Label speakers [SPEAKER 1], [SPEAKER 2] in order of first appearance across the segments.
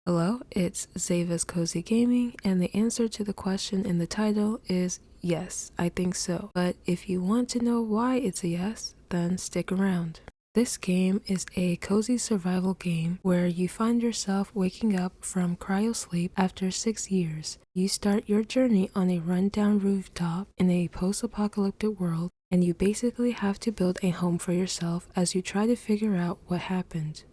[SPEAKER 1] Hello, it's Zava's Cozy Gaming, and the answer to the question in the title is yes, I think so. But if you want to know why it's a yes, then stick around. This game is a cozy survival game where you find yourself waking up from cryosleep after 6 years. You start your journey on a rundown rooftop in a post-apocalyptic world, and you basically have to build a home for yourself as you try to figure out what happened.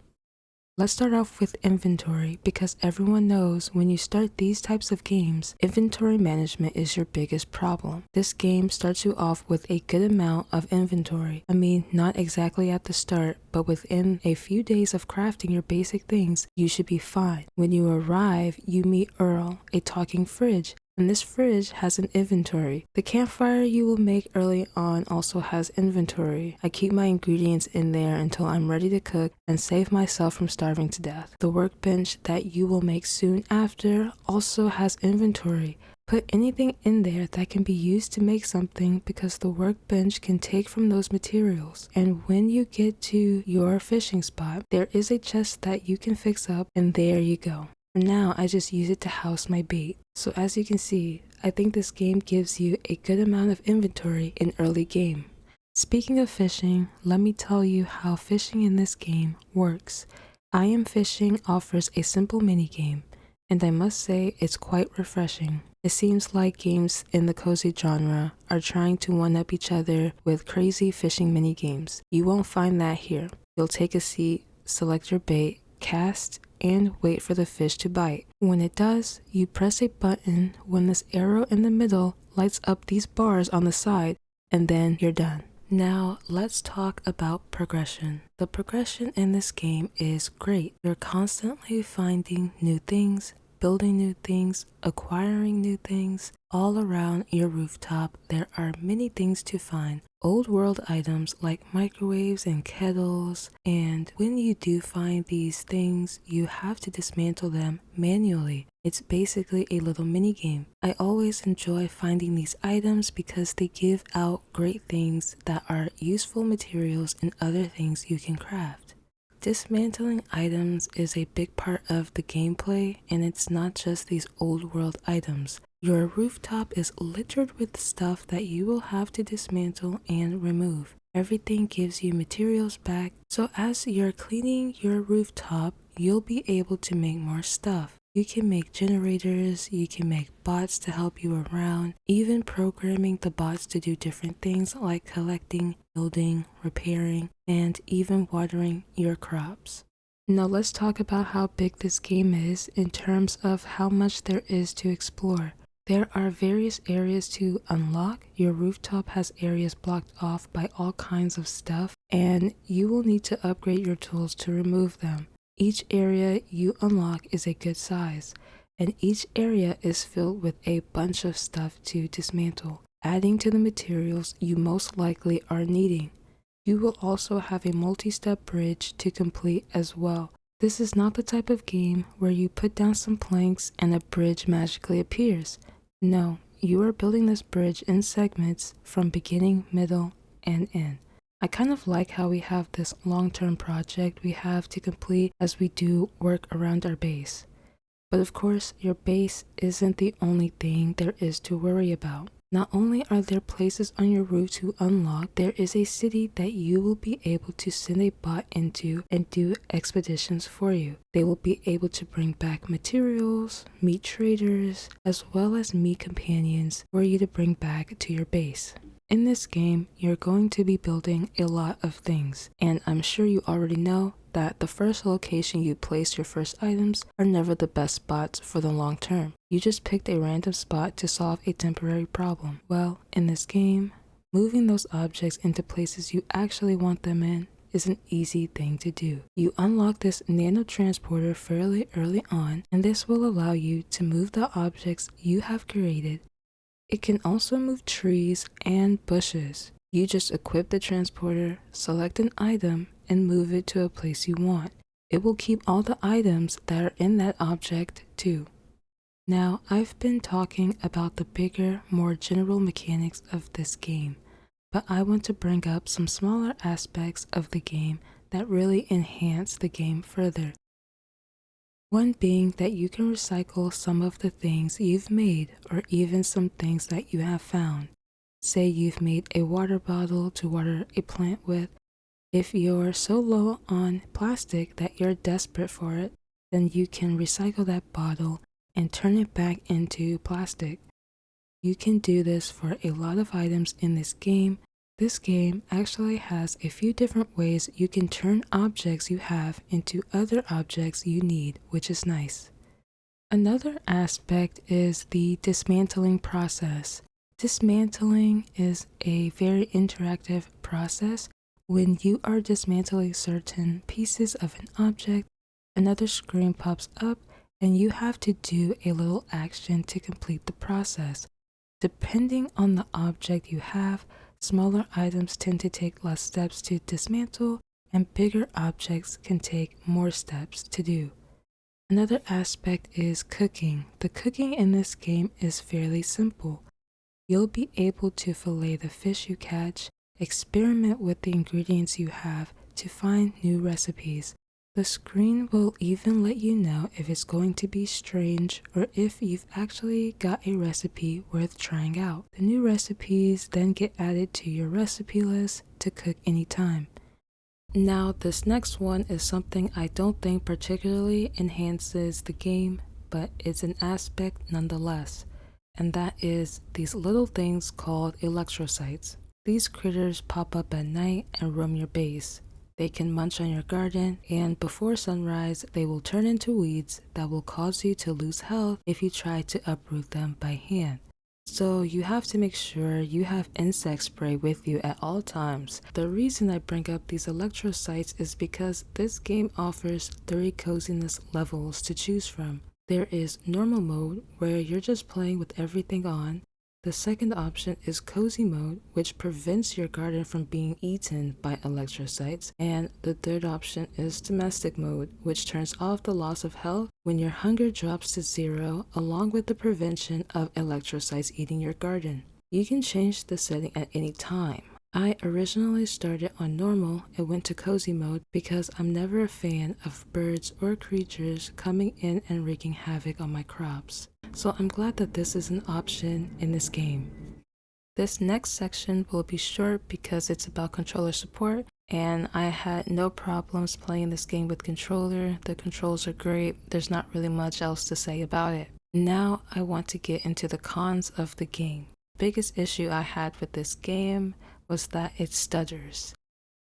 [SPEAKER 1] Let's start off with inventory, because everyone knows when you start these types of games, inventory management is your biggest problem. This game starts you off with a good amount of inventory. I mean, not exactly at the start, but within a few days of crafting your basic things, you should be fine. When you arrive, you meet Earl, a talking fridge. And this fridge has an inventory. The campfire you will make early on also has inventory. I keep my ingredients in there until I'm ready to cook and save myself from starving to death. The workbench that you will make soon after also has inventory. Put anything in there that can be used to make something, because the workbench can take from those materials. And when you get to your fishing spot, there is a chest that you can fix up, and there you go. For now, I just use it to house my bait. So as you can see, I think this game gives you a good amount of inventory in early game. Speaking of fishing, let me tell you how fishing in this game works. I Am Fishing offers a simple minigame, and I must say it's quite refreshing. It seems like games in the cozy genre are trying to one-up each other with crazy fishing minigames. You won't find that here. You'll take a seat, select your bait, cast, and wait for the fish to bite. When it does, you press a button when this arrow in the middle lights up these bars on the side, and then you're done. Now let's talk about progression. The progression in this game is great. You're constantly finding new things, building new things, acquiring new things. All around your rooftop, there are many things to find. Old world items like microwaves and kettles, and when you do find these things, you have to dismantle them manually. It's basically a little mini game. I always enjoy finding these items because they give out great things that are useful materials and other things you can craft. Dismantling items is a big part of the gameplay, and it's not just these old world items. Your rooftop is littered with stuff that you will have to dismantle and remove. Everything gives you materials back, so as you're cleaning your rooftop, you'll be able to make more stuff. You can make generators, you can make bots to help you around, even programming the bots to do different things like collecting, building, repairing, and even watering your crops. Now let's talk about how big this game is in terms of how much there is to explore. There are various areas to unlock. Your rooftop has areas blocked off by all kinds of stuff, and you will need to upgrade your tools to remove them. Each area you unlock is a good size, and each area is filled with a bunch of stuff to dismantle, adding to the materials you most likely are needing. You will also have a multi-step bridge to complete as well. This is not the type of game where you put down some planks and a bridge magically appears. No, you are building this bridge in segments from beginning, middle, and end. I kind of like how we have this long-term project we have to complete as we do work around our base. But of course, your base isn't the only thing there is to worry about. Not only are there places on your roof to unlock, there is a city that you will be able to send a bot into and do expeditions for you. They will be able to bring back materials, meet traders, as well as meet companions for you to bring back to your base. In this game, you're going to be building a lot of things, and I'm sure you already know that the first location you place your first items are never the best spots for the long term. You just picked a random spot to solve a temporary problem. Well, in this game, moving those objects into places you actually want them in is an easy thing to do. You unlock this nano transporter fairly early on, and this will allow you to move the objects you have created. It can also move trees and bushes. You just equip the transporter, select an item, and move it to a place you want. It will keep all the items that are in that object too. Now, I've been talking about the bigger, more general mechanics of this game, but I want to bring up some smaller aspects of the game that really enhance the game further. One being that you can recycle some of the things you've made or even some things that you have found. Say you've made a water bottle to water a plant with. If you're so low on plastic that you're desperate for it, then you can recycle that bottle and turn it back into plastic. You can do this for a lot of items in this game. This game actually has a few different ways you can turn objects you have into other objects you need, which is nice. Another aspect is the dismantling process. Dismantling is a very interactive process. When you are dismantling certain pieces of an object, another screen pops up and you have to do a little action to complete the process. Depending on the object you have, smaller items tend to take less steps to dismantle, and bigger objects can take more steps to do. Another aspect is cooking. The cooking in this game is fairly simple. You'll be able to fillet the fish you catch, experiment with the ingredients you have to find new recipes. The screen will even let you know if it's going to be strange or if you've actually got a recipe worth trying out. The new recipes then get added to your recipe list to cook anytime. Now, this next one is something I don't think particularly enhances the game, but it's an aspect nonetheless, and that is these little things called electrocytes. These critters pop up at night and roam your base. They can munch on your garden, and before sunrise, they will turn into weeds that will cause you to lose health if you try to uproot them by hand. So you have to make sure you have insect spray with you at all times. The reason I bring up these electrocytes is because this game offers 3 coziness levels to choose from. There is normal mode, where you're just playing with everything on. The second option is cozy mode, which prevents your garden from being eaten by electrocytes. And the third option is domestic mode, which turns off the loss of health when your hunger drops to 0, along with the prevention of electrocytes eating your garden. You can change the setting at any time. I originally started on normal and went to cozy mode because I'm never a fan of birds or creatures coming in and wreaking havoc on my crops. So I'm glad that this is an option in this game. This next section will be short because it's about controller support, and I had no problems playing this game with controller. The controls are great. There's not really much else to say about it. Now I want to get into the cons of the game. The biggest issue I had with this game was that it stutters,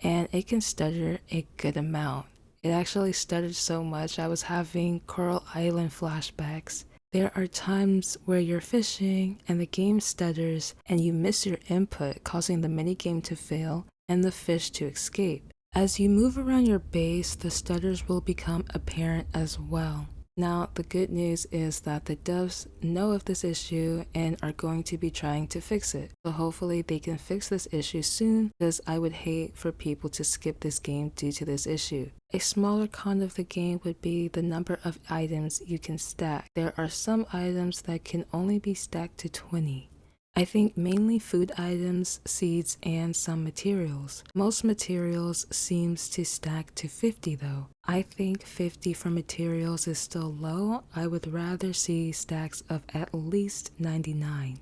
[SPEAKER 1] and it can stutter a good amount. It actually stuttered so much I was having Coral Island flashbacks. There are times where you're fishing and the game stutters and you miss your input, causing the minigame to fail and the fish to escape. As you move around your base, the stutters will become apparent as well. Now, the good news is that the devs know of this issue and are going to be trying to fix it. So hopefully they can fix this issue soon, because I would hate for people to skip this game due to this issue. A smaller con of the game would be the number of items you can stack. There are some items that can only be stacked to 20. I think mainly food items, seeds, and some materials. Most materials seems to stack to 50 though. I think 50 for materials is still low. I would rather see stacks of at least 99.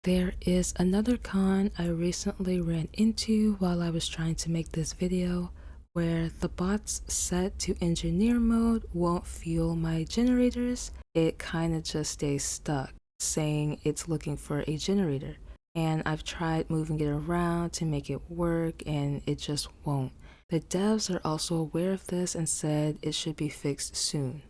[SPEAKER 1] There is another con I recently ran into while I was trying to make this video, where the bots set to engineer mode won't fuel my generators. It kinda just stays stuck, saying it's looking for a generator, and I've tried moving it around to make it work and it just won't. The devs are also aware of this and said it should be fixed soon.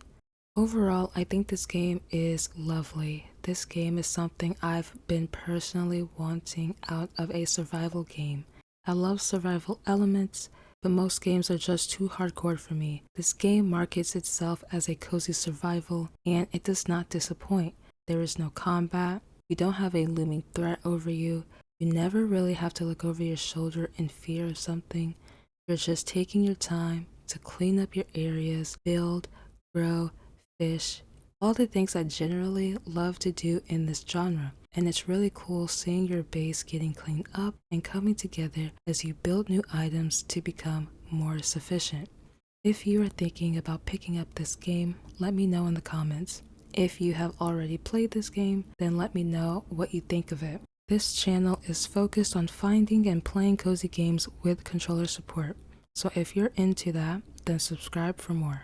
[SPEAKER 1] Overall, I think this game is lovely. This game is something I've been personally wanting out of a survival game. I love survival elements, but most games are just too hardcore for me. This game markets itself as a cozy survival, and it does not disappoint. There is no combat, you don't have a looming threat over you, you never really have to look over your shoulder in fear of something. You're just taking your time to clean up your areas, build, grow, fish, all the things I generally love to do in this genre. And it's really cool seeing your base getting cleaned up and coming together as you build new items to become more sufficient. If you are thinking about picking up this game, let me know in the comments. If you have already played this game, then let me know what you think of it. This channel is focused on finding and playing cozy games with controller support, so if you're into that, then subscribe for more.